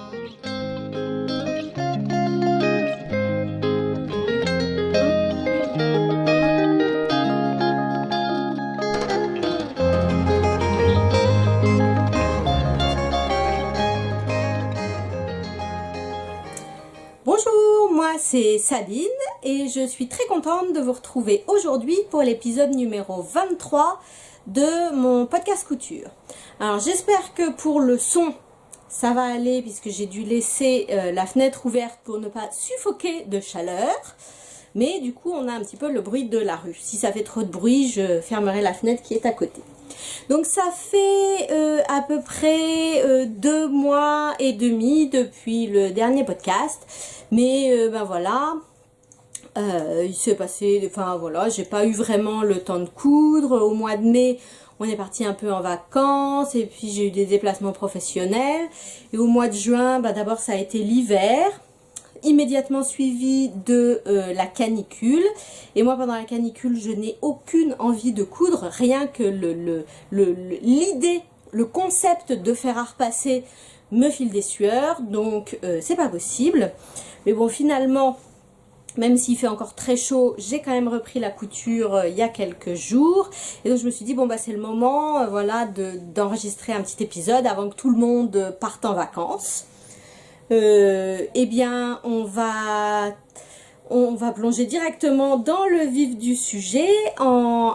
Bonjour, moi c'est Sabine et je suis très contente de vous retrouver aujourd'hui pour l'épisode numéro 23 de mon podcast couture. Alors j'espère que pour le son ça va aller puisque j'ai dû laisser la fenêtre ouverte pour ne pas suffoquer de chaleur. Mais du coup on a un petit peu le bruit de la rue. Si ça fait trop de bruit, je fermerai la fenêtre qui est à côté. Donc ça fait à peu près 2 mois et demi depuis le dernier podcast. Mais ben voilà, il s'est passé, enfin voilà, j'ai pas eu vraiment le temps de coudre. Au mois de mai, on est parti un peu en vacances et puis j'ai eu des déplacements professionnels. Et au mois de juin, ben d'abord ça a été l'hiver, immédiatement suivi de la canicule. Et moi pendant la canicule, je n'ai aucune envie de coudre, rien que l'idée, le concept de fer à repasser me file des sueurs, donc c'est pas possible. Mais bon, finalement, même s'il fait encore très chaud, j'ai quand même repris la couture il y a quelques jours. Et donc je me suis dit, bon bah c'est le moment voilà, d'enregistrer un petit épisode avant que tout le monde parte en vacances. Eh bien, on va plonger directement dans le vif du sujet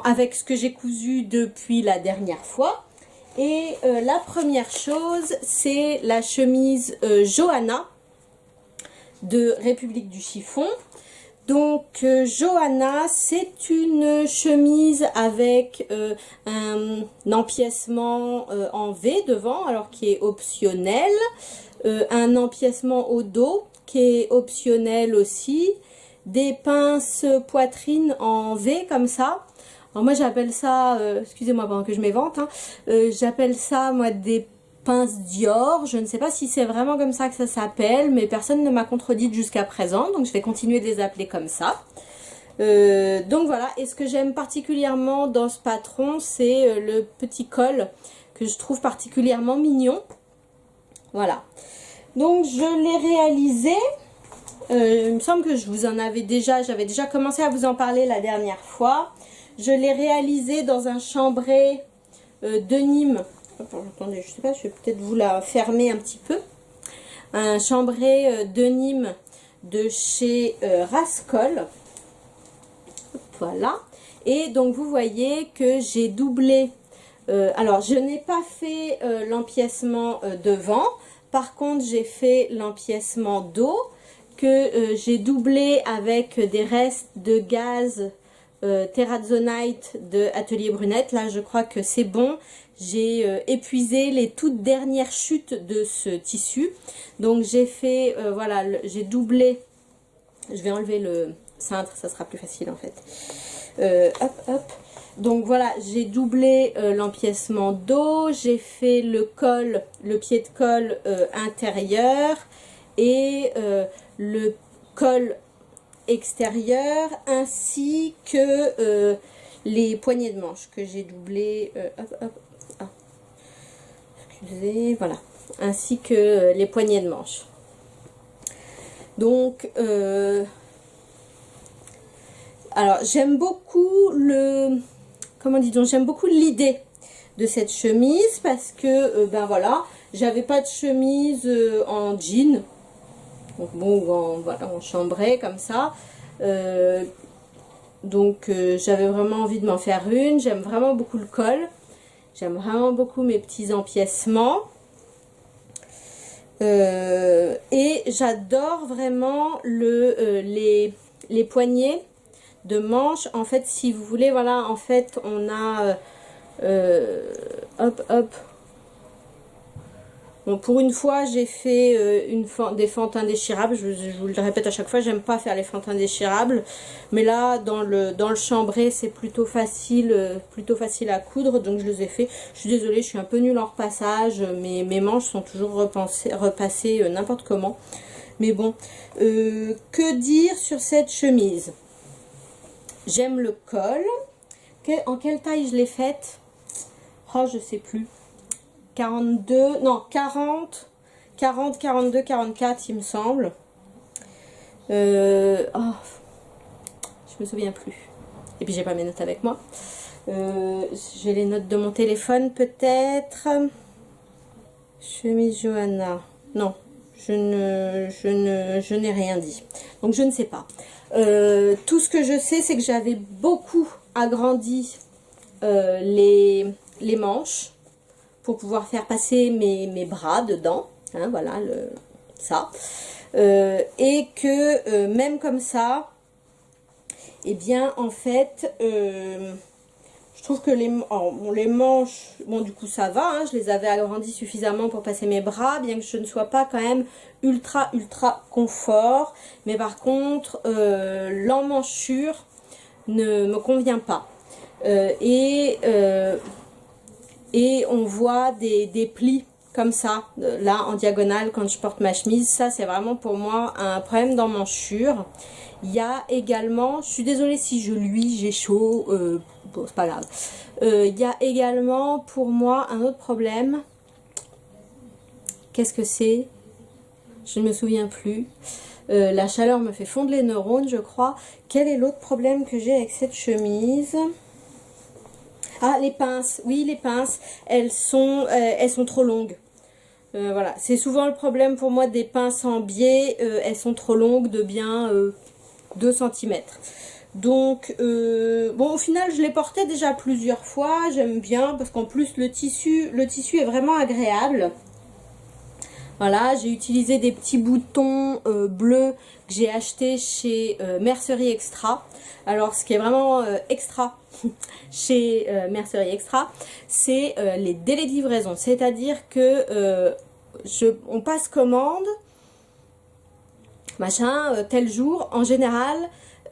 avec ce que j'ai cousu depuis la dernière fois. Et la première chose, c'est la chemise Johanna de République du Chiffon. Donc Johanna, c'est une chemise avec un empiècement en V devant, alors qui est optionnel, un empiècement au dos qui est optionnel aussi, des pinces poitrine en V comme ça. Alors moi j'appelle ça, excusez-moi pendant que je m'évente, hein, j'appelle ça moi des pince Dior. Je ne sais pas si c'est vraiment comme ça que ça s'appelle, mais personne ne m'a contredite jusqu'à présent, donc je vais continuer de les appeler comme ça. Donc voilà, et ce que j'aime particulièrement dans ce patron, c'est le petit col que je trouve particulièrement mignon. Voilà, donc je l'ai réalisé. Il me semble que je vous en avais déjà, j'avais déjà commencé à vous en parler la dernière fois. Je l'ai réalisé dans un chambray de Nîmes. Attendez, je sais pas, je vais peut-être vous la fermer un petit peu. Un chambray de Nîmes de chez Rascol. Voilà. Et donc vous voyez que j'ai doublé. Alors je n'ai pas fait l'empiècement devant. Par contre j'ai fait l'empiècement dos que j'ai doublé avec des restes de gaz Terrazonite de Atelier Brunette. Là je crois que c'est bon. J'ai épuisé les toutes dernières chutes de ce tissu. Donc j'ai fait, voilà, j'ai doublé. Je vais enlever le cintre, ça sera plus facile en fait. Hop, hop. Donc voilà, j'ai doublé l'empiècement dos. J'ai fait le col, le pied de col intérieur et le col extérieur ainsi que les poignées de manche que j'ai doublé. Hop, hop. Voilà, ainsi que les poignées de manche. Donc alors j'aime beaucoup j'aime beaucoup l'idée de cette chemise parce que ben voilà, j'avais pas de chemise en jean, donc bon, voilà, en chambray comme ça. Donc j'avais vraiment envie de m'en faire une. J'aime vraiment beaucoup le col. J'aime vraiment beaucoup mes petits empiècements. Et j'adore vraiment les poignées de manches. En fait, si vous voulez, voilà, en fait, on a... hop, hop. Bon, pour une fois, j'ai fait des fentes indéchirables. Je vous le répète à chaque fois, j'aime pas faire les fentes indéchirables. Mais là, dans le chambray, c'est plutôt facile à coudre. Donc, je les ai fait. Je suis désolée, je suis un peu nulle en repassage. Mes manches sont toujours repassées n'importe comment. Mais bon, que dire sur cette chemise? J'aime le col. En quelle taille je l'ai faite? Oh, je sais plus. 42, non, 40, 40, 42, 44 il me semble. Oh, je me souviens plus. Et puis j'ai pas mes notes avec moi. J'ai les notes de mon téléphone peut-être. Chemise Johanna. Non, je n'ai rien dit. Donc je ne sais pas. Tout ce que je sais, c'est que j'avais beaucoup agrandi les manches pour pouvoir faire passer mes bras dedans. Hein, voilà, ça. Et que même comme ça, eh bien, en fait, je trouve que les manches, bon, du coup, ça va. Hein, je les avais agrandies suffisamment pour passer mes bras, bien que je ne sois pas quand même ultra confort. Mais par contre, l'emmanchure ne me convient pas. Et on voit des plis comme ça, là, en diagonale, quand je porte ma chemise. Ça, c'est vraiment pour moi un problème d'emmanchure. Il y a également, je suis désolée si je luis, j'ai chaud, bon, c'est pas grave. Il y a également pour moi un autre problème. Qu'est-ce que c'est? Je ne me souviens plus. La chaleur me fait fondre les neurones, je crois. Quel est l'autre problème que j'ai avec cette chemise? Ah, les pinces. Oui, les pinces, elles sont trop longues. Voilà, c'est souvent le problème pour moi des pinces en biais. Elles sont trop longues de bien 2 cm. Donc, bon, au final, je les portais déjà plusieurs fois. J'aime bien parce qu'en plus, le tissu est vraiment agréable. Voilà, j'ai utilisé des petits boutons bleus que j'ai achetés chez Mercerie Extra. Alors, ce qui est vraiment extra chez Mercerie Extra, c'est les délais de livraison. C'est-à-dire que on passe commande, machin, tel jour. En général,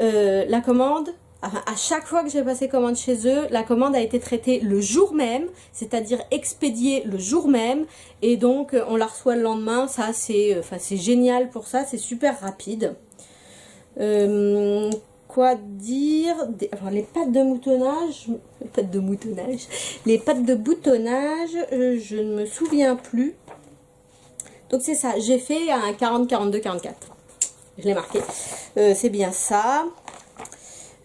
la commande, à chaque fois que j'ai passé commande chez eux, la commande a été traitée le jour même, c'est-à-dire expédiée le jour même, et donc on la reçoit le lendemain. Ça, c'est génial pour ça, c'est super rapide. Quoi dire? Alors, les pattes de moutonnage, les pattes de boutonnage, je ne me souviens plus. Donc c'est ça, j'ai fait un 40, 42, 44. Je l'ai marqué. C'est bien ça.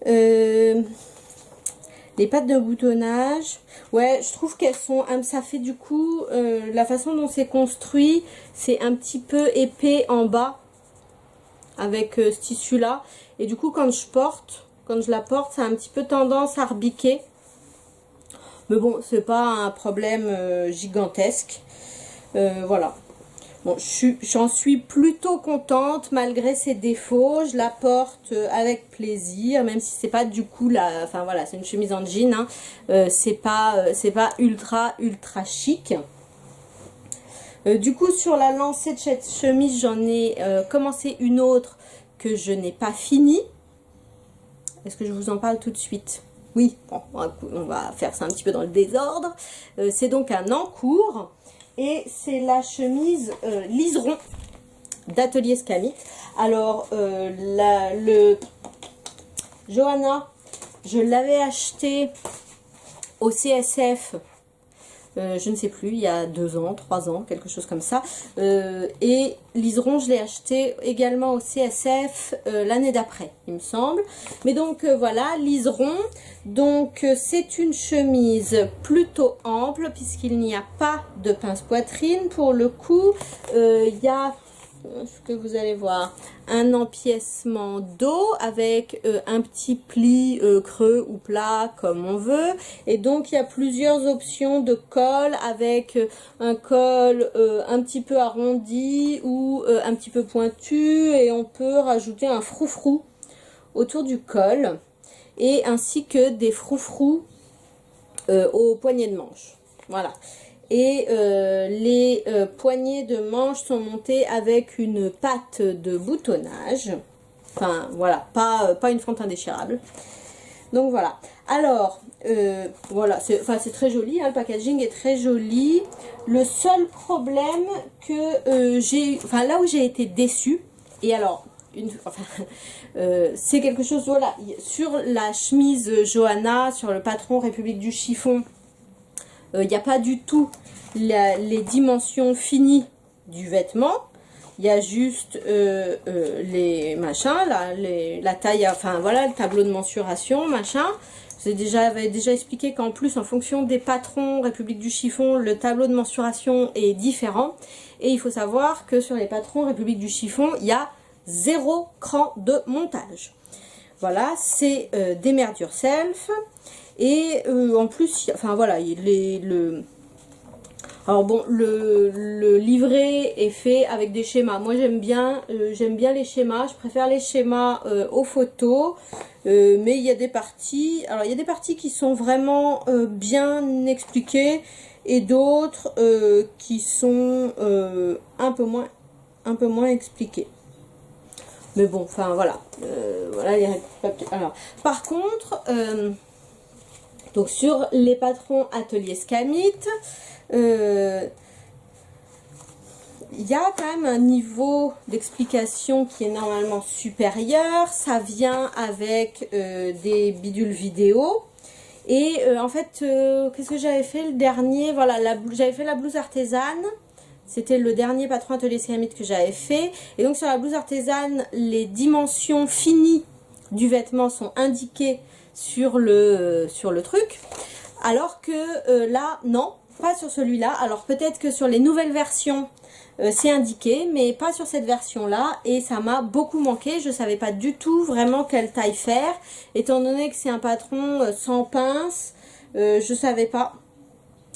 Les pattes de boutonnage, ouais, je trouve qu'elles sont, ça fait du coup, la façon dont c'est construit, c'est un petit peu épais en bas avec ce tissu là, et du coup quand je la porte, ça a un petit peu tendance à rebiquer, mais bon, c'est pas un problème gigantesque. Voilà. Bon, j'en suis plutôt contente malgré ses défauts. Je la porte avec plaisir, même si c'est pas du coup enfin voilà, c'est une chemise en jean. Hein. C'est pas ultra chic. Du coup, sur la lancée de cette chemise, j'en ai commencé une autre que je n'ai pas finie. Est-ce que je vous en parle tout de suite? Oui, bon, on va faire ça un petit peu dans le désordre. C'est donc un en cours. Et c'est la chemise liseron d'Atelier Scamit. Alors, le Johanna, je l'avais acheté au CSF, je ne sais plus, il y a 2 ans, 3 ans, quelque chose comme ça. Et liseron, je l'ai acheté également au CSF l'année d'après, il me semble. Mais donc voilà, liseron. Donc c'est une chemise plutôt ample puisqu'il n'y a pas de pince poitrine. Pour le coup, il y a, ce que vous allez voir, un empiècement dos avec un petit pli creux ou plat comme on veut, et donc il y a plusieurs options de col avec un col un petit peu arrondi ou un petit peu pointu, et on peut rajouter un froufrou autour du col, et ainsi que des froufrous aux poignets de manche. Voilà. Et les poignées de manche sont montées avec une patte de boutonnage. Enfin, voilà, pas une fente indéchirable. Donc voilà. Alors, voilà, c'est très joli, hein, le packaging est très joli. Le seul problème que j'ai, là où j'ai été déçue, et alors, c'est quelque chose, voilà, sur la chemise Johanna, sur le patron République du chiffon, il n'y a pas du tout les dimensions finies du vêtement. Il y a juste les machins, là, la taille, enfin voilà, le tableau de mensuration, machin. J'avais déjà expliqué qu'en plus, en fonction des patrons République du chiffon, le tableau de mensuration est différent. Et il faut savoir que sur les patrons République du chiffon, il y a 0 cran de montage. Voilà, c'est des Merde Yourself. Et en plus, enfin voilà, alors bon, le livret est fait avec des schémas. Moi j'aime bien les schémas. Je préfère les schémas aux photos. Mais il y a des parties. Alors il y a des parties qui sont vraiment bien expliquées et d'autres qui sont un peu moins expliquées. Mais bon, enfin voilà. Voilà, il y a... Alors, par contre, donc sur les patrons Atelier Scamit, il y a quand même un niveau d'explication qui est normalement supérieur. Ça vient avec des bidules vidéo. Et en fait, qu'est-ce que j'avais fait le dernier? Voilà, j'avais fait la blouse artisane. C'était le dernier patron Atelier Scamit que j'avais fait. Et donc sur la blouse artisane, les dimensions finies du vêtement sont indiquées sur le truc. Alors que là, non. Pas sur celui-là. Alors peut-être que sur les nouvelles versions, c'est indiqué, mais pas sur cette version-là. Et ça m'a beaucoup manqué. Je ne savais pas du tout vraiment quelle taille faire. Étant donné que c'est un patron sans pince, je ne savais pas.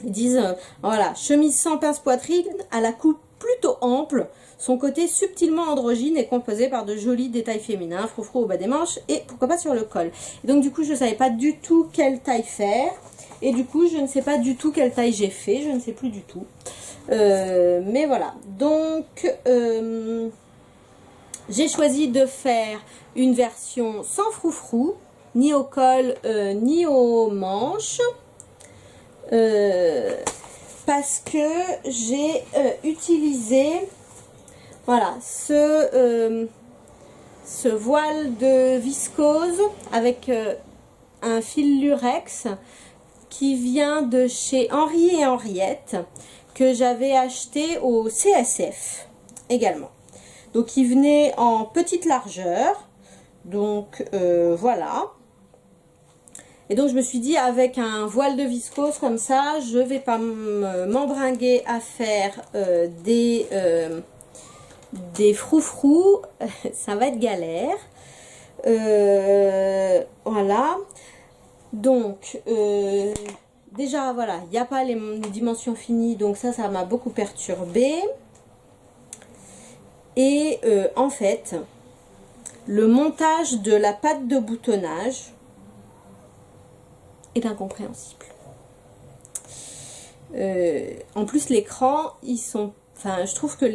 Ils disent, voilà, chemise sans pince poitrine à la coupe plutôt ample. Son côté subtilement androgyne est composé par de jolis détails féminins, froufrou au bas des manches et pourquoi pas sur le col. Et donc du coup, je ne savais pas du tout quelle taille faire. Et du coup, je ne sais pas du tout quelle taille j'ai fait. Je ne sais plus du tout. Mais voilà. Donc, j'ai choisi de faire une version sans froufrou, ni au col, ni aux manches. Parce que j'ai utilisé, voilà, ce voile de viscose avec un fil lurex qui vient de chez Henri et Henriette, que j'avais acheté au CSF également. Donc il venait en petite largeur, donc voilà. Et donc je me suis dit, avec un voile de viscose comme ça, je vais pas m'embringuer à faire des froufrous, ça va être galère. Voilà. Donc, déjà, voilà, il n'y a pas les dimensions finies, donc ça m'a beaucoup perturbée. Et en fait, le montage de la patte de boutonnage est incompréhensible. En plus, l'écran, ils sont... Enfin, je trouve que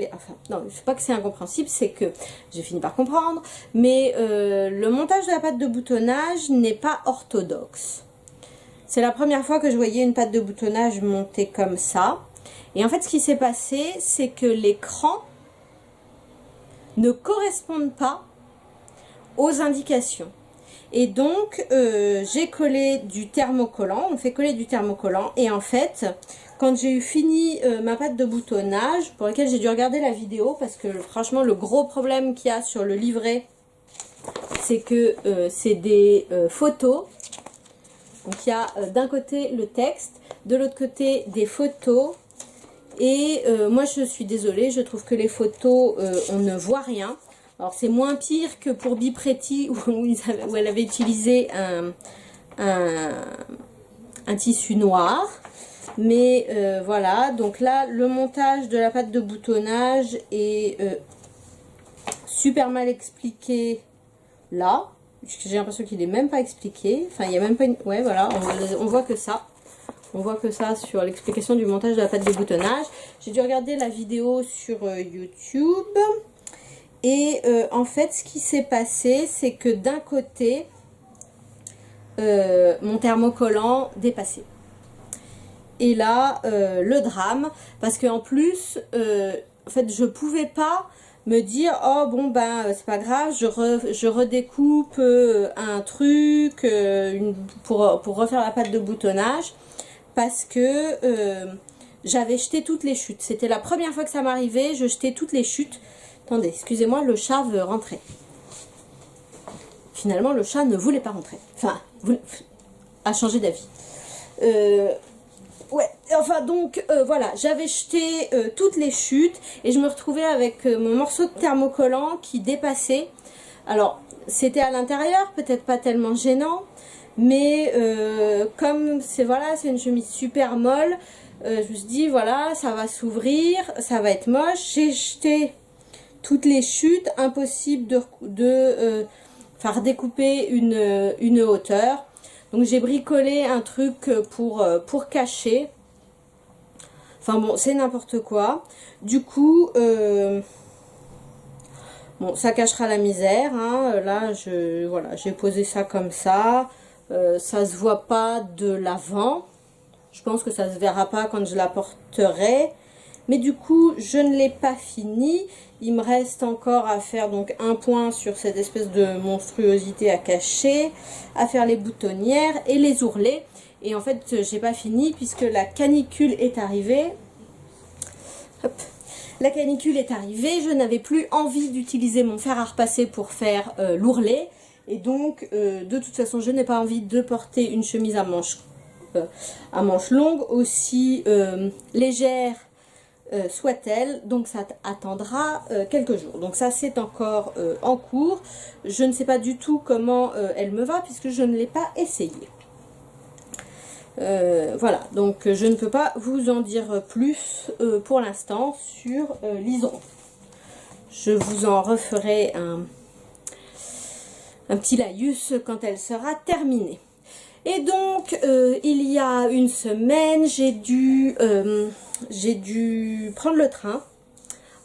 non, je sais pas que c'est incompréhensible, c'est que j'ai fini par comprendre, mais le montage de la patte de boutonnage n'est pas orthodoxe. C'est la première fois que je voyais une patte de boutonnage montée comme ça. Et en fait, ce qui s'est passé, c'est que les crans ne correspondent pas aux indications. Et donc, j'ai collé du thermocollant, on fait coller du thermocollant, et en fait... Quand j'ai eu fini ma patte de boutonnage, pour laquelle j'ai dû regarder la vidéo, parce que franchement le gros problème qu'il y a sur le livret, c'est que c'est des photos. Donc il y a d'un côté le texte, de l'autre côté des photos. Et moi je suis désolée, je trouve que les photos, on ne voit rien. Alors c'est moins pire que pour Bipretti où elle avait utilisé un tissu noir. Mais voilà, donc là, le montage de la patte de boutonnage est super mal expliqué là. J'ai l'impression qu'il n'est même pas expliqué. Enfin, il n'y a même pas une... Ouais, voilà, on voit que ça. On voit que ça sur l'explication du montage de la patte de boutonnage. J'ai dû regarder la vidéo sur YouTube. Et en fait, ce qui s'est passé, c'est que d'un côté, mon thermocollant dépassait. Et là, le drame, parce qu'en plus, en fait, je pouvais pas me dire, oh bon ben c'est pas grave, je redécoupe un truc pour refaire la patte de boutonnage, parce que j'avais jeté toutes les chutes. C'était la première fois que ça m'arrivait, je jetais toutes les chutes. Attendez, excusez-moi, le chat veut rentrer. Finalement, le chat ne voulait pas rentrer. Enfin, a changé d'avis. Ouais, enfin donc voilà, j'avais jeté toutes les chutes et je me retrouvais avec mon morceau de thermocollant qui dépassait. Alors, c'était à l'intérieur, peut-être pas tellement gênant, mais comme c'est voilà, c'est une chemise super molle, je me suis dit voilà, ça va s'ouvrir, ça va être moche. J'ai jeté toutes les chutes, impossible de faire découper une hauteur. Donc j'ai bricolé un truc pour cacher. Enfin bon, c'est n'importe quoi. Du coup, bon, ça cachera la misère. Hein. Là, voilà, j'ai posé ça comme ça. Ça se voit pas de l'avant. Je pense que ça se verra pas quand je la porterai. Mais du coup, je ne l'ai pas fini. Il me reste encore à faire donc un point sur cette espèce de monstruosité à cacher, à faire les boutonnières et les ourlets. Et en fait, j'ai pas fini puisque la canicule est arrivée. Hop. La canicule est arrivée, je n'avais plus envie d'utiliser mon fer à repasser pour faire l'ourlet. Et donc, de toute façon, je n'ai pas envie de porter une chemise à manches longue, aussi légère soit-elle, donc ça attendra quelques jours. Donc ça c'est encore en cours. Je ne sais pas du tout comment elle me va puisque je ne l'ai pas essayé. Voilà, donc je ne peux pas vous en dire plus pour l'instant sur l'Iseron. Je vous en referai un petit laïus quand elle sera terminée. Et donc, il y a une semaine, j'ai dû prendre le train.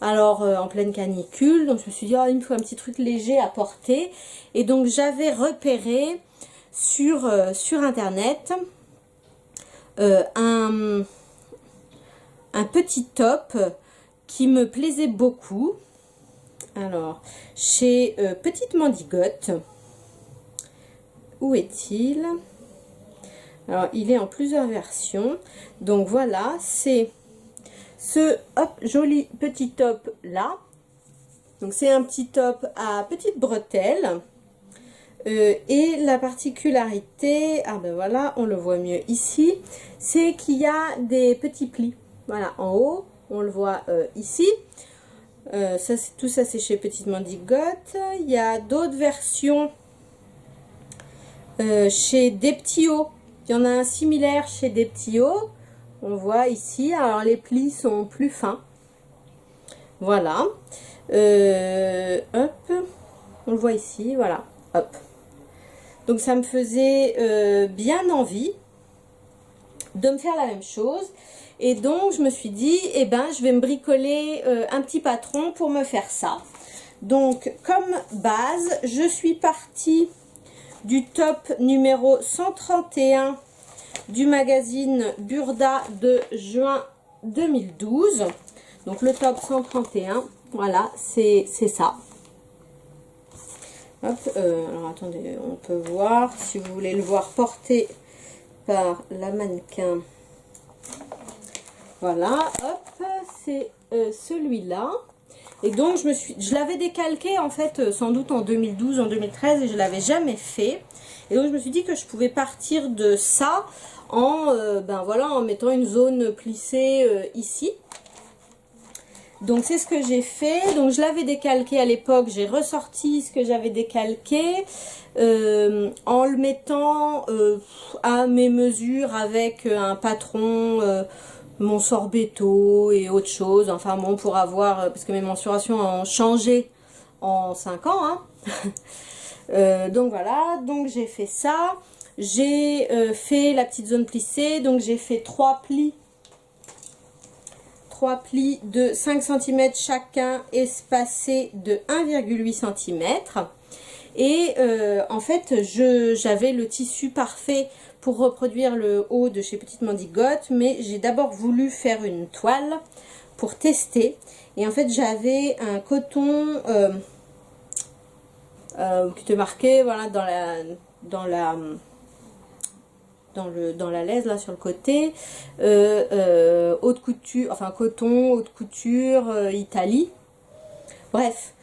Alors, en pleine canicule, donc je me suis dit, oh, il me faut un petit truc léger à porter. Et donc, j'avais repéré sur Internet un petit top qui me plaisait beaucoup. Alors, chez Petite Mandigote. Où est-il ? Alors, il est en plusieurs versions. Donc, voilà, c'est ce joli petit top là. Donc, c'est un petit top à petites bretelles. Et la particularité, ah ben voilà, on le voit mieux ici, c'est qu'il y a des petits plis. Voilà, en haut, on le voit ici. Tout ça, c'est chez Petite Mandigote. Il y a d'autres versions chez Des Petits Hauts. Il y en a un similaire chez Des Petits Hauts. On voit ici. Alors les plis sont plus fins. Voilà. Hop. On le voit ici. Voilà. Hop. Donc ça me faisait bien envie de me faire la même chose. Et donc je me suis dit, eh ben je vais me bricoler un petit patron pour me faire ça. Donc comme base, je suis partie du top numéro 131 du magazine Burda de juin 2012. Donc le top 131, voilà, c'est ça. Hop, alors attendez, on peut voir, si vous voulez le voir porté par la mannequin. Voilà, hop, c'est celui-là. Et donc, je l'avais décalqué, en fait, sans doute en 2012, en 2013, et je ne l'avais jamais fait. Et donc, je me suis dit que je pouvais partir de ça ben voilà, en mettant une zone plissée ici. Donc, c'est ce que j'ai fait. Donc, je l'avais décalqué à l'époque. J'ai ressorti ce que j'avais décalqué en le mettant à mes mesures avec un patron... mon sorbetto et autre chose, enfin bon, pour avoir, parce que mes mensurations ont changé en 5 ans, hein. Donc voilà, donc j'ai fait ça, j'ai fait la petite zone plissée, donc j'ai fait 3 plis de 5 cm chacun, espacés de 1,8 cm. Et en fait, j'avais le tissu parfait pour reproduire le haut de chez Petite Mandigote, mais j'ai d'abord voulu faire une toile pour tester. Et en fait, j'avais un coton qui était marqué, voilà, dans la dans la laise là sur le côté, haute couture, enfin coton, haute couture, Italie, bref,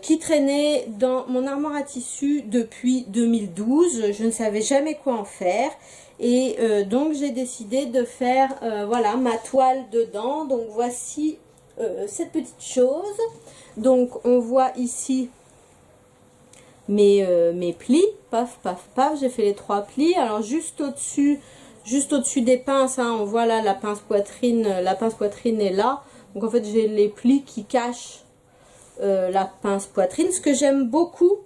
qui traînait dans mon armoire à tissu depuis 2012. Je ne savais jamais quoi en faire et donc j'ai décidé de faire voilà ma toile dedans. Donc voici cette petite chose. Donc on voit ici mes plis, paf paf paf, j'ai fait les 3 plis. Alors juste au-dessus des pinces, hein, on voit là la pince poitrine est là. Donc en fait j'ai les plis qui cachent la pince poitrine. Ce que j'aime beaucoup,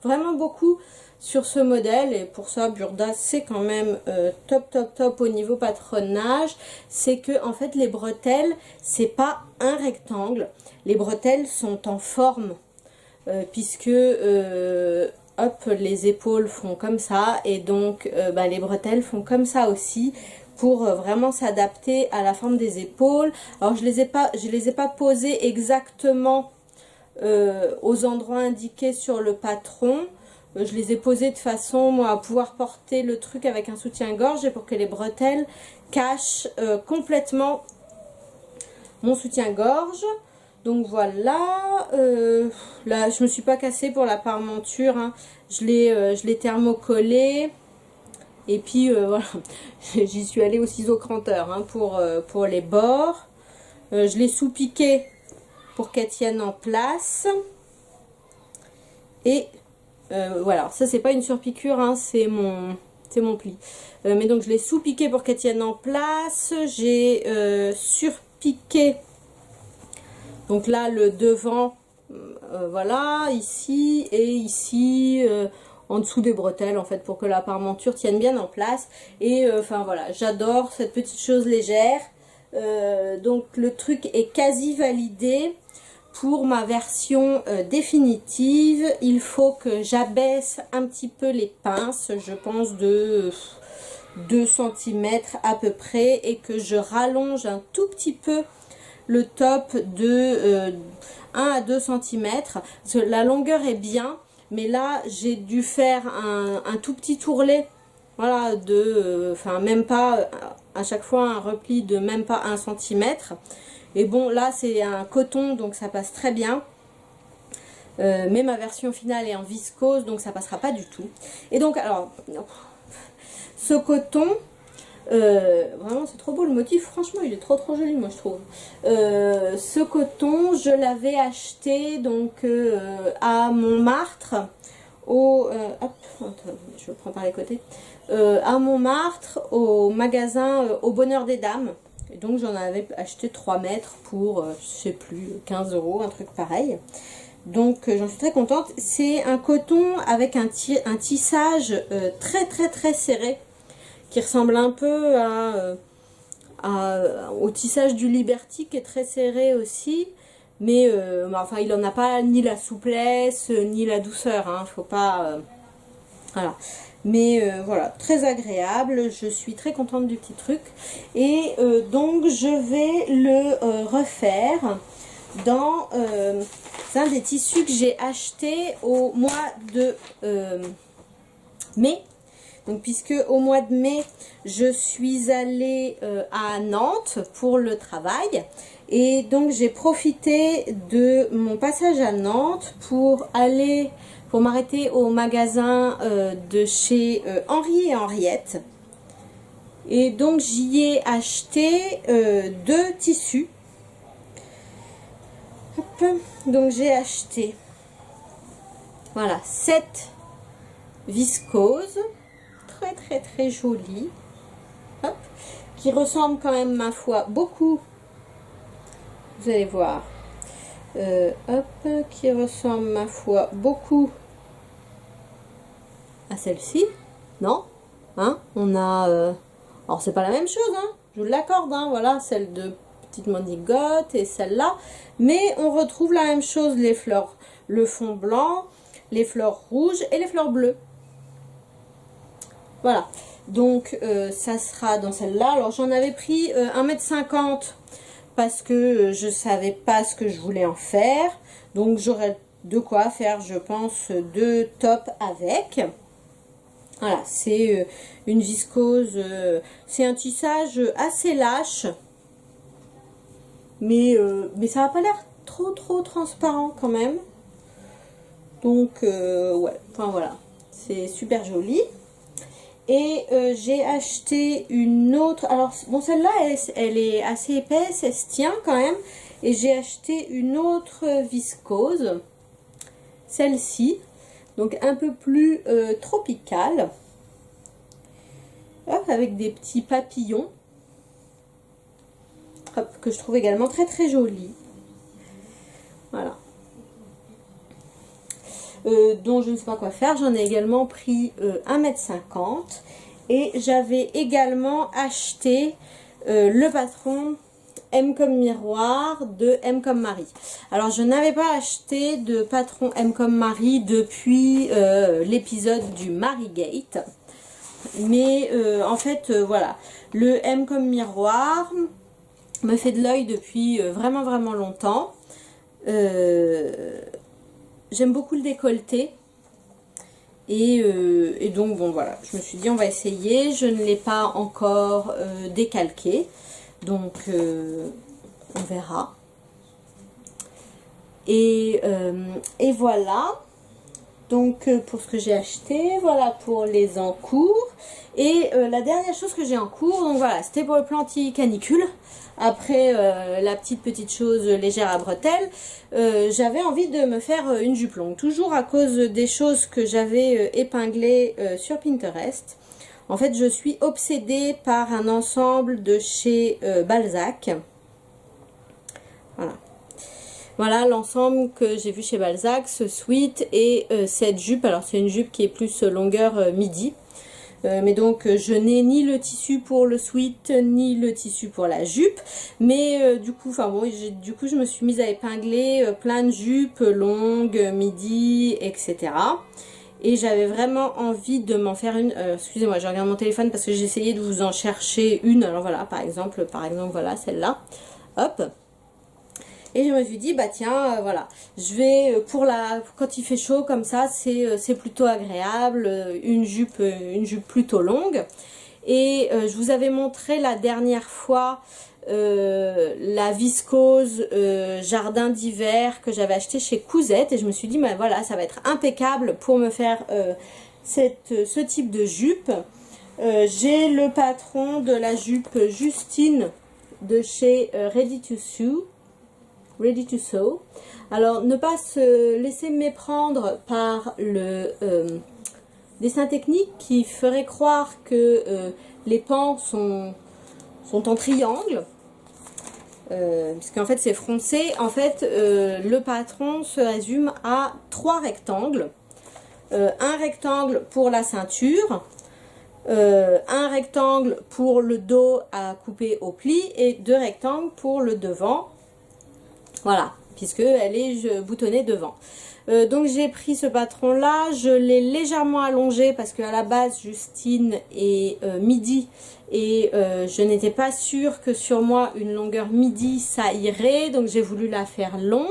vraiment beaucoup sur ce modèle, et pour ça Burda c'est quand même top top top au niveau patronage, c'est que en fait les bretelles c'est pas un rectangle, les bretelles sont en forme. Puisque hop, les épaules font comme ça et donc bah, les bretelles font comme ça aussi pour vraiment s'adapter à la forme des épaules. Alors je les ai pas posées exactement aux endroits indiqués sur le patron. Je les ai posées de façon moi à pouvoir porter le truc avec un soutien-gorge et pour que les bretelles cachent complètement mon soutien-gorge. Donc voilà, là je me suis pas cassée pour la parmenture, hein. Je l'ai thermocollé et puis voilà, j'y suis allée au ciseau cranteur, hein, pour les bords. Je l'ai sous-piqué pour qu'elle tienne en place et voilà, ça c'est pas une surpiqûre, hein, c'est mon pli. Mais donc je l'ai sous-piqué pour qu'elle tienne en place, j'ai surpiqué. Donc là, le devant, voilà, ici et ici, en dessous des bretelles, en fait, pour que la parmenture tienne bien en place. Et enfin voilà, j'adore cette petite chose légère. Donc le truc est quasi validé. Pour ma version définitive, il faut que j'abaisse un petit peu les pinces, je pense de 2 cm à peu près, et que je rallonge un tout petit peu le top de 1 à 2 cm. Parce que la longueur est bien, mais là j'ai dû faire un tout petit tourlet, voilà, enfin même pas, à chaque fois un repli de même pas 1 cm. Et bon là c'est un coton donc ça passe très bien. Mais ma version finale est en viscose donc ça passera pas du tout. Et donc alors, ce coton, vraiment c'est trop beau le motif, franchement il est trop joli moi je trouve. Ce coton je l'avais acheté donc à Montmartre hop, je le prends par les côtés, à Montmartre au magasin Au Bonheur des Dames. Et donc j'en avais acheté 3 mètres pour je sais plus 15 €, un truc pareil. Donc j'en suis très contente. C'est un coton avec un tissage très serré, qui ressemble un peu au tissage du Liberty, qui est très serré aussi, mais enfin il n'en a pas ni la souplesse ni la douceur, hein, faut pas voilà, mais voilà, très agréable, je suis très contente du petit truc. Et donc je vais le refaire dans un des tissus que j'ai acheté au mois de mai. Donc puisque au mois de mai je suis allée à Nantes pour le travail, et donc j'ai profité de mon passage à Nantes pour m'arrêter au magasin de chez Henri et Henriette, et donc j'y ai acheté 2 tissus. Hop. Donc j'ai acheté voilà 7 viscoses très jolies, hop, qui ressemblent quand même ma foi beaucoup, vous allez voir, hop, qui ressemble ma foi beaucoup à celle-ci, non, hein, on a alors c'est pas la même chose, hein, je vous l'accorde, hein, voilà, celle de petite mandigote et celle-là, mais on retrouve la même chose, les fleurs, le fond blanc, les fleurs rouges et les fleurs bleues. Voilà, donc ça sera dans celle-là. Alors j'en avais pris 1,50 m parce que je savais pas ce que je voulais en faire. Donc j'aurais de quoi faire, je pense, 2 tops avec. Voilà, c'est une viscose, c'est un tissage assez lâche, mais ça n'a pas l'air trop transparent quand même. Donc ouais, enfin voilà, c'est super joli. Et j'ai acheté une autre, alors bon celle-là elle est assez épaisse, elle se tient quand même. Et j'ai acheté une autre viscose, celle-ci, donc un peu plus tropicale, hop, avec des petits papillons, hop, que je trouve également très jolie. Voilà. Dont je ne sais pas quoi faire. J'en ai également pris 1,50 m. Et j'avais également acheté le patron M comme miroir de M comme Marie. Alors je n'avais pas acheté de patron M comme Marie depuis l'épisode du Marigate. Mais en fait voilà, le M comme miroir me fait de l'œil depuis vraiment longtemps. J'aime beaucoup le décolleté. Et donc bon voilà, je me suis dit on va essayer. Je ne l'ai pas encore décalqué. Donc on verra. Et voilà. Donc pour ce que j'ai acheté, voilà pour les encours. Et la dernière chose que j'ai en cours, donc voilà, c'était pour le plan anti-canicule. Après la petite chose légère à bretelles, j'avais envie de me faire une jupe longue. Toujours à cause des choses que j'avais épinglées sur Pinterest. En fait, je suis obsédée par un ensemble de chez Balzac. Voilà. Voilà l'ensemble que j'ai vu chez Balzac, ce sweat et cette jupe. Alors c'est une jupe qui est plus longueur midi. Mais donc je n'ai ni le tissu pour le sweat ni le tissu pour la jupe. Mais du coup, enfin bon, je me suis mise à épingler plein de jupes longues, midi, etc. Et j'avais vraiment envie de m'en faire une. Excusez-moi, je regarde mon téléphone parce que j'ai essayé de vous en chercher une. Alors voilà, par exemple voilà celle-là. Hop. Et je me suis dit, bah tiens, voilà, je vais, quand il fait chaud comme ça, c'est plutôt agréable, une jupe plutôt longue. Et je vous avais montré la dernière fois la viscose jardin d'hiver que j'avais acheté chez Cousette. Et je me suis dit, bah voilà, ça va être impeccable pour me faire ce type de jupe. J'ai le patron de la jupe Justine de chez Ready to Sew. Alors ne pas se laisser méprendre par le dessin technique qui ferait croire que les pans sont en triangle, puisqu'en fait c'est froncé. En fait le patron se résume à 3 rectangles. Un rectangle pour la ceinture, un rectangle pour le dos à couper au pli et 2 rectangles pour le devant. Voilà, puisque elle est boutonnée devant. Donc j'ai pris ce patron là, je l'ai légèrement allongé parce qu'à la base Justine est midi et je n'étais pas sûre que sur moi une longueur midi ça irait, donc j'ai voulu la faire longue.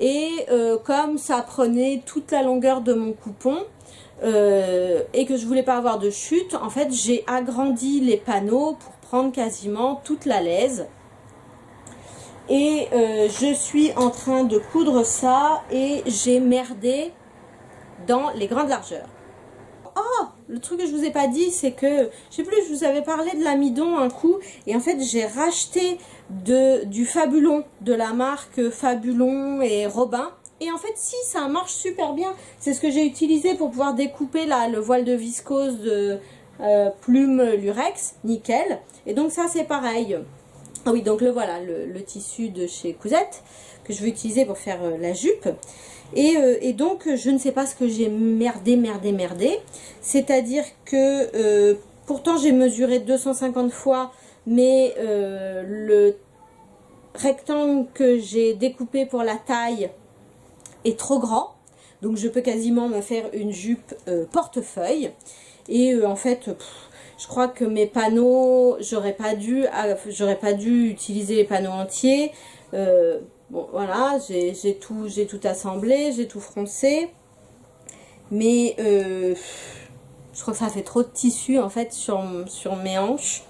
Et comme ça prenait toute la longueur de mon coupon et que je voulais pas avoir de chute, en fait j'ai agrandi les panneaux pour prendre quasiment toute la laise. Et je suis en train de coudre ça et j'ai merdé dans les grandes largeurs. Oh, le truc que je vous ai pas dit, c'est que, je sais plus, je vous avais parlé de l'amidon un coup. Et en fait, j'ai racheté du Fabulon, de la marque Fabulon et Robin. Et en fait, si, ça marche super bien. C'est ce que j'ai utilisé pour pouvoir découper là, le voile de viscose de Plume Lurex, nickel. Et donc ça, c'est pareil. Ah oui, donc voilà, le tissu de chez Cousette que je vais utiliser pour faire la jupe. Et donc, je ne sais pas ce que j'ai merdé. C'est-à-dire que, pourtant, j'ai mesuré 250 fois, mais le rectangle que j'ai découpé pour la taille est trop grand. Donc, je peux quasiment me faire une jupe portefeuille. Et en fait... je crois que mes panneaux, j'aurais pas dû utiliser les panneaux entiers. Bon, voilà, j'ai tout assemblé, j'ai tout froncé. Mais Je crois que ça fait trop de tissu en fait sur mes hanches.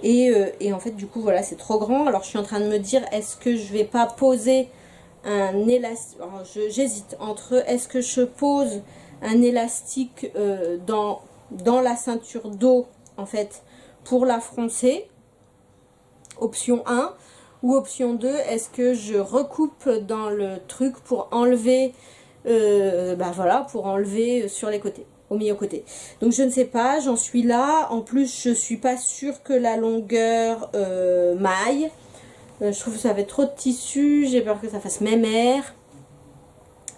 Et en fait du coup voilà, c'est trop grand. Alors je suis en train de me dire, est-ce que je vais pas poser un élastique. Alors j'hésite entre est-ce que je pose un élastique dans la ceinture dos en fait pour la froncer, option 1, ou option 2, est-ce que je recoupe dans le truc pour enlever voilà, pour enlever sur les côtés, au milieu côté. Donc je ne sais pas, j'en suis là. En plus je suis pas sûre que la longueur maille. Je trouve que ça fait trop de tissu, j'ai peur que ça fasse mémère.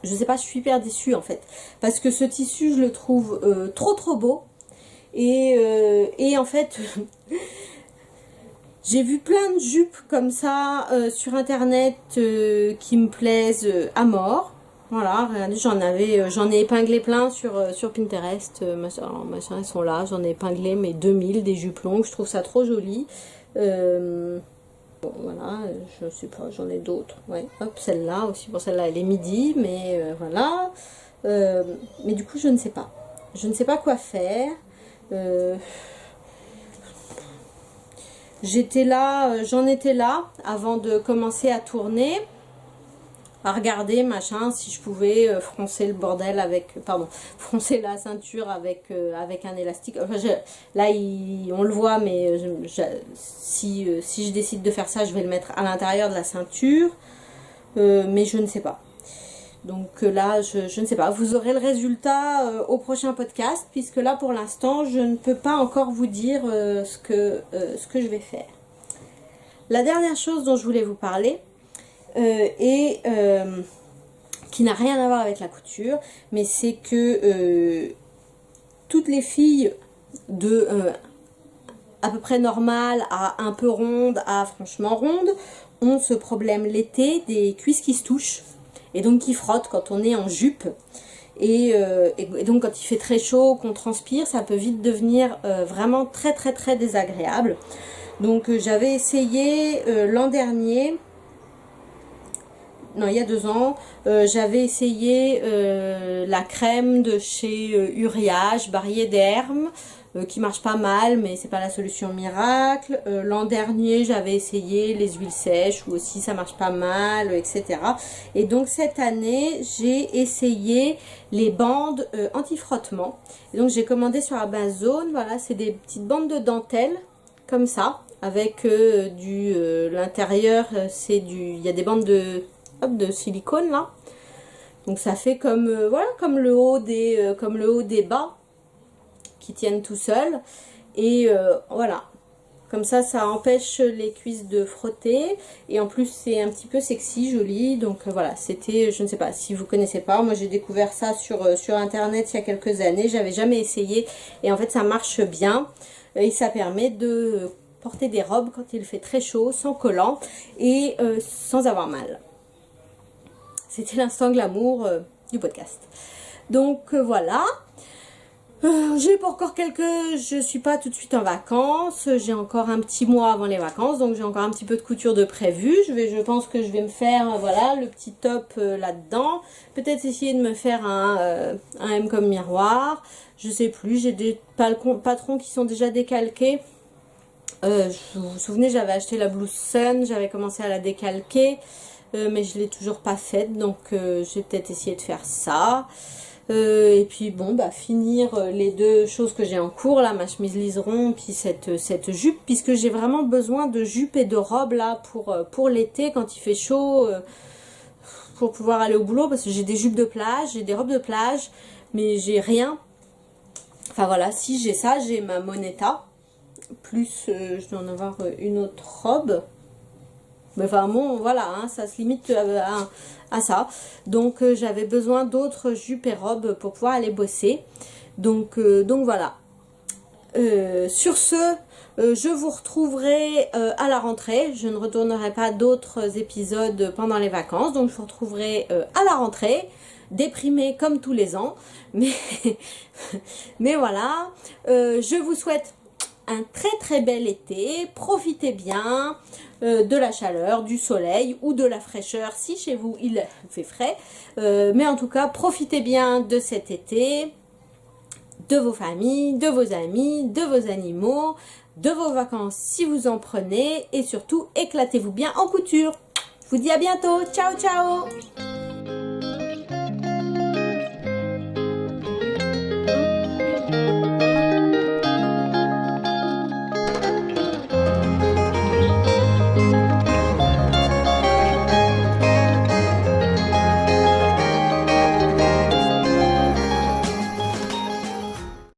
Je sais pas, je suis hyper déçue en fait. Parce que ce tissu, je le trouve trop beau. Et en fait, j'ai vu plein de jupes comme ça sur internet qui me plaisent à mort. Voilà, regardez, j'en ai épinglé plein sur Pinterest. Machin, elles sont là, j'en ai épinglé mes 2000 des jupes longues, je trouve ça trop joli. Bon voilà, je sais pas, j'en ai d'autres. Ouais, hop, celle-là aussi. Bon, celle-là elle est midi, mais voilà. Mais du coup, je ne sais pas. Je ne sais pas quoi faire. J'en étais là avant de commencer à tourner, à regarder machin si je pouvais froncer le bordel avec, froncer la ceinture avec un élastique. Enfin, là on le voit, mais si je décide de faire ça, je vais le mettre à l'intérieur de la ceinture, mais je ne sais pas. Donc là je ne sais pas, vous aurez le résultat au prochain podcast, puisque là pour l'instant je ne peux pas encore vous dire ce que je vais faire. La dernière chose dont je voulais vous parler, et qui n'a rien à voir avec la couture, mais c'est que toutes les filles de à peu près normales à un peu rondes à franchement rondes ont ce problème l'été des cuisses qui se touchent et donc qui frottent quand on est en jupe. Et donc quand il fait très chaud, qu'on transpire, ça peut vite devenir vraiment très désagréable. Donc j'avais essayé l'an dernier, non il y a 2 ans, j'avais essayé la crème de chez Uriage, Barrier d'Hermes, qui marche pas mal, mais c'est pas la solution miracle. L'an dernier j'avais essayé les huiles sèches, où aussi ça marche pas mal, etc. Et donc cette année j'ai essayé les bandes anti-frottement. Et donc j'ai commandé sur Amazon, voilà, c'est des petites bandes de dentelle comme ça, avec l'intérieur, il y a des bandes de silicone là, donc ça fait comme voilà, comme le haut des bas qui tiennent tout seuls, et voilà, comme ça empêche les cuisses de frotter, et en plus c'est un petit peu sexy, joli. Donc voilà, c'était, je ne sais pas si vous connaissez pas, moi j'ai découvert ça sur internet il y a quelques années, j'avais jamais essayé, et en fait ça marche bien, et ça permet de porter des robes quand il fait très chaud, sans collant, et sans avoir mal. C'était l'instant glamour du podcast. Donc voilà. J'ai pas encore je suis pas tout de suite en vacances, j'ai encore un petit mois avant les vacances, donc j'ai encore un petit peu de couture de prévu. Je pense que je vais me faire, voilà, le petit top là-dedans. Peut-être essayer de me faire un M comme miroir. Je sais plus, j'ai des patrons qui sont déjà décalqués. Vous vous souvenez, j'avais acheté la Blue Sun, j'avais commencé à la décalquer, mais je l'ai toujours pas faite, donc je vais peut-être essayer de faire ça. Et puis bon, bah finir les 2 choses que j'ai en cours là, ma chemise liseron, puis cette jupe, puisque j'ai vraiment besoin de jupe et de robe là pour l'été quand il fait chaud, pour pouvoir aller au boulot, parce que j'ai des jupes de plage, j'ai des robes de plage, mais j'ai rien. Enfin voilà, si j'ai ça, j'ai ma Moneta, plus je dois en avoir une autre robe. Mais enfin bon, voilà, hein, ça se limite à ça. Donc j'avais besoin d'autres jupes et robes pour pouvoir aller bosser. Donc voilà. Sur ce, je vous retrouverai à la rentrée. Je ne retournerai pas d'autres épisodes pendant les vacances. Donc je vous retrouverai à la rentrée, déprimée comme tous les ans. Mais voilà. Je vous souhaite un très bel été, profitez bien de la chaleur, du soleil ou de la fraîcheur si chez vous il fait frais, mais en tout cas profitez bien de cet été, de vos familles, de vos amis, de vos animaux, de vos vacances si vous en prenez et surtout éclatez-vous bien en couture. Je vous dis à bientôt, ciao ciao!